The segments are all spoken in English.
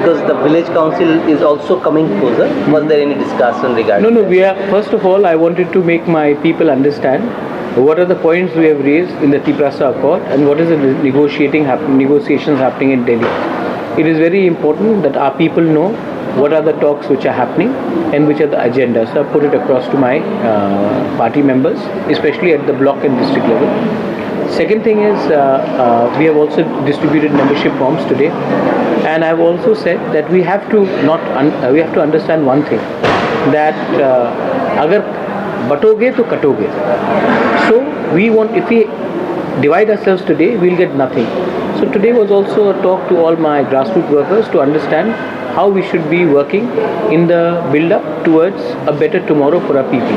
because the village council is also coming closer. Was there any discussion regarding? No. We are, first of all, I wanted to make my people understand what are the points we have raised in the Tiprasa Accord and what is the negotiations happening in Delhi. It is very important that our people know what are the talks which are happening and which are the agendas. So I put it across to my party members, especially at the block and district level. Second thing is we have also distributed membership forms today, and I have also said that we have to understand one thing, that agar batoge to katoge. So we want, if we divide ourselves today, we'll get nothing. So today was also a talk to all my grassroots workers to understand how we should be working in the build-up towards a better tomorrow for our people.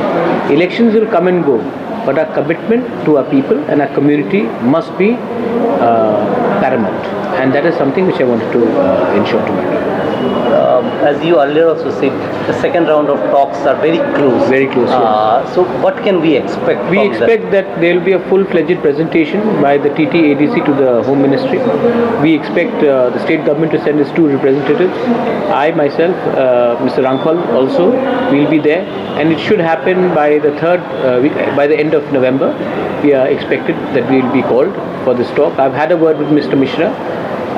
Elections will come and go, but our commitment to our people and our community must be paramount, and that is something which I wanted to ensure to make. As you earlier also said, the second round of talks are very close. Very close. Yes. So what can we expect? We expect that there will be a full-fledged presentation by the TT-ADC to the Home Ministry. We expect the state government to send its 2 representatives. I myself, Mr. Rankhal also will be there, and it should happen by the by the end of November. We are expected that we will be called for this talk. I've had a word with Mr. Mishra,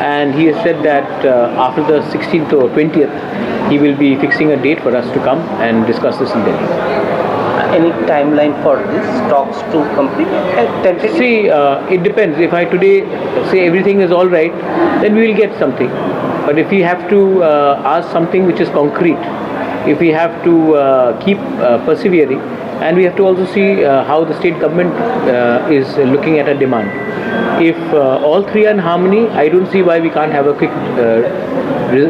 and he has said that after the 16th or 20th, he will be fixing a date for us to come and discuss this in Delhi. Any timeline for this talks to complete? See, it depends. If I today say everything is all right, then we will get something. But if we have to ask something which is concrete, if we have to keep persevering, and we have to also see how the state government is looking at a demand. If all three are in harmony, I don't see why we can't have a quick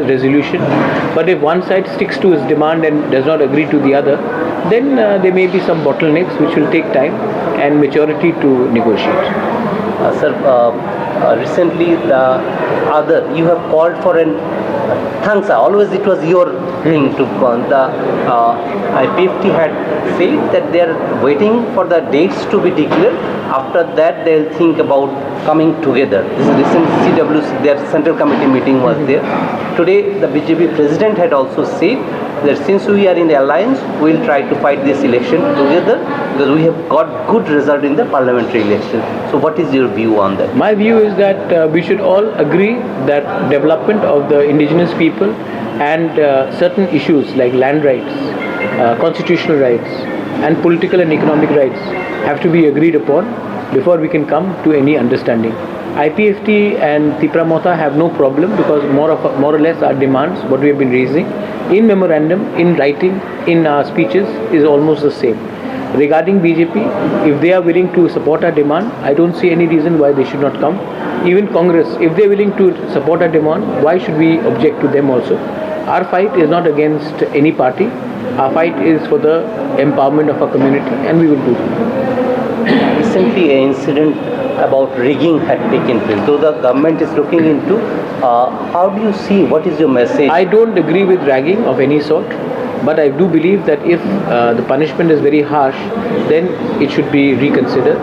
resolution. But if one side sticks to its demand and does not agree to the other, then there may be some bottlenecks which will take time and maturity to negotiate. Sir, recently you have called for an thanks. Always it was your thing to call. The IPFT had said that they are waiting for the dates to be declared. After that, they will think about coming together. This recent CWC, their central committee meeting was there. Today, the BJP president had also said that since we are in the alliance, we will try to fight this election together because we have got good result in the parliamentary election. So what is your view on that? My view is that we should all agree that development of the indigenous people and certain issues like land rights, constitutional rights and political and economic rights have to be agreed upon before we can come to any understanding. IPFT and Tipra Mota have no problem because more or less our demands, what we have been raising in memorandum, in writing, in our speeches is almost the same. Regarding BJP, if they are willing to support our demand, I don't see any reason why they should not come. Even Congress, if they are willing to support our demand, why should we object to them also? Our fight is not against any party. Our fight is for the empowerment of our community, and we will do that. Recently, an incident about rigging had taken place. Though the government is looking into, how do you see, what is your message? I don't agree with ragging of any sort, but I do believe that if the punishment is very harsh, then it should be reconsidered.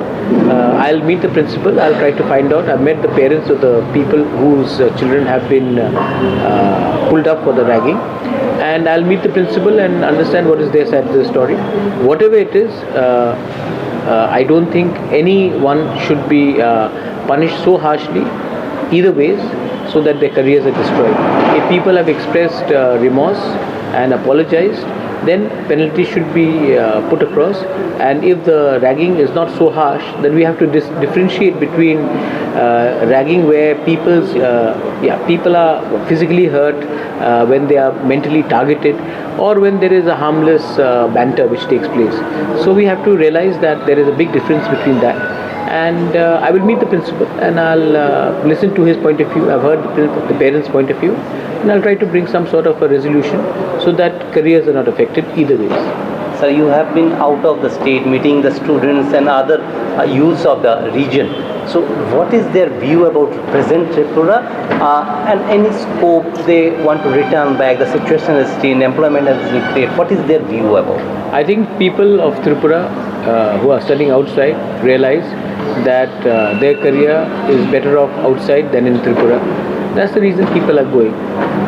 I'll meet the principal, I'll try to find out. I've met the parents of the people whose children have been pulled up for the ragging, and I'll meet the principal and understand what is their side of the story. Whatever it is, I don't think anyone should be punished so harshly either ways so that their careers are destroyed. If people have expressed remorse and apologized, then penalty should be put across, and if the ragging is not so harsh, then we have to differentiate between ragging where people are physically hurt when they are mentally targeted, or when there is a harmless banter which takes place. So we have to realize that there is a big difference between that, and I will meet the principal and I'll listen to his point of view. I've heard the parents' point of view, and I'll try to bring some sort of a resolution so that careers are not affected either ways. Sir, you have been out of the state meeting the students and other youths of the region. So what is their view about present Tripura and any scope they want to return back? The situation is still, employment has been created. What is their view about? I think people of Tripura who are studying outside realize that their career is better off outside than in Tripura. That's the reason people are going.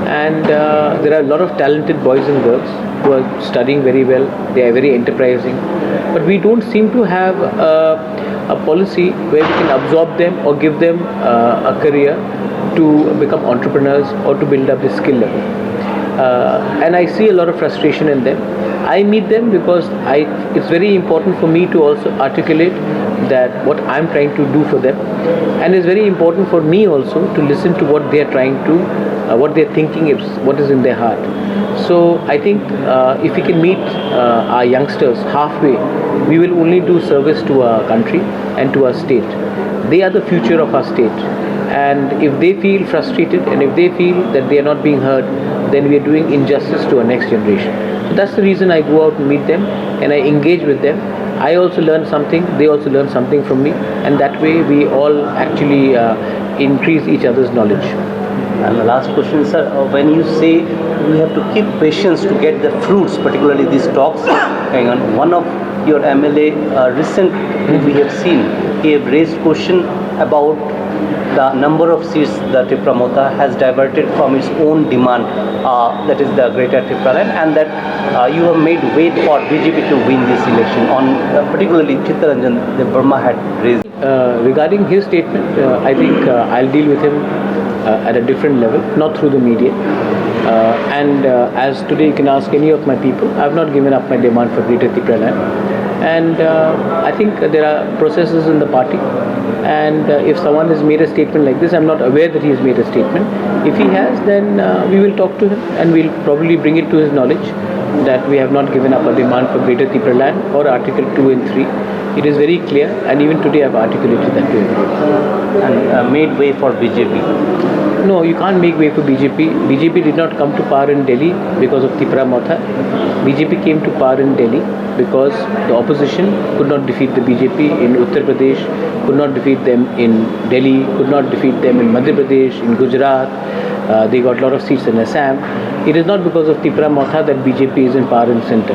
And there are a lot of talented boys and girls who are studying very well. They are very enterprising. But we don't seem to have a policy where we can absorb them or give them a career to become entrepreneurs or to build up the skill level. And I see a lot of frustration in them. I meet them because it's very important for me to also articulate that what I'm trying to do for them, and it's very important for me also to listen to what they're trying to, what they're thinking is, what is in their heart. So I think if we can meet our youngsters halfway, we will only do service to our country and to our state. They are the future of our state. And if they feel frustrated and if they feel that they are not being heard, then we are doing injustice to our next generation. So that's the reason I go out and meet them and I engage with them. I also learn something, they also learn something from me, and that way we all actually increase each other's knowledge. And the last question, sir, when you say we have to keep patience to get the fruits, particularly these talks going on, one of your MLA recently we have seen, he have raised question about the number of seats that Tripura has diverted from its own demand, that is the Greater Tripura Land, and that you have made way for BJP to win this election. On particularly Chittaranjan, the Burma had raised. Regarding his statement, I think I'll deal with him at a different level, not through the media. And as today you can ask any of my people, I have not given up my demand for Greater Tripura Land. And I think there are processes in the party, and if someone has made a statement like this, I'm not aware that he has made a statement. If he has, then we will talk to him and we'll probably bring it to his knowledge that we have not given up a demand for Greater Tripura Land or Article 2 and 3. It is very clear, and even today I've articulated that to him. And made way for BJP. No, you can't make way for BJP. BJP did not come to power in Delhi because of Tripura Motha. BJP came to power in Delhi because the opposition could not defeat the BJP in Uttar Pradesh, could not defeat them in Delhi, could not defeat them in Madhya Pradesh, in Gujarat. They got a lot of seats in Assam. It is not because of Tripura Motha that BJP is in power in center.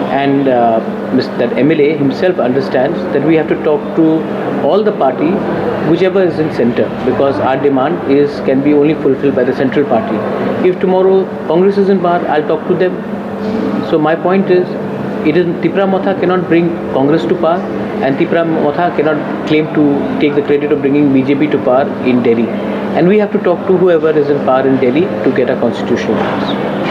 And that MLA himself understands that we have to talk to all the party, whichever is in center, because our demand can be only fulfilled by the central party. If tomorrow Congress is in power, I'll talk to them. So my point is, Tripura Motha cannot bring Congress to power, and Tripura Motha cannot claim to take the credit of bringing BJP to power in Delhi. And we have to talk to whoever is in power in Delhi to get a constitutional rights.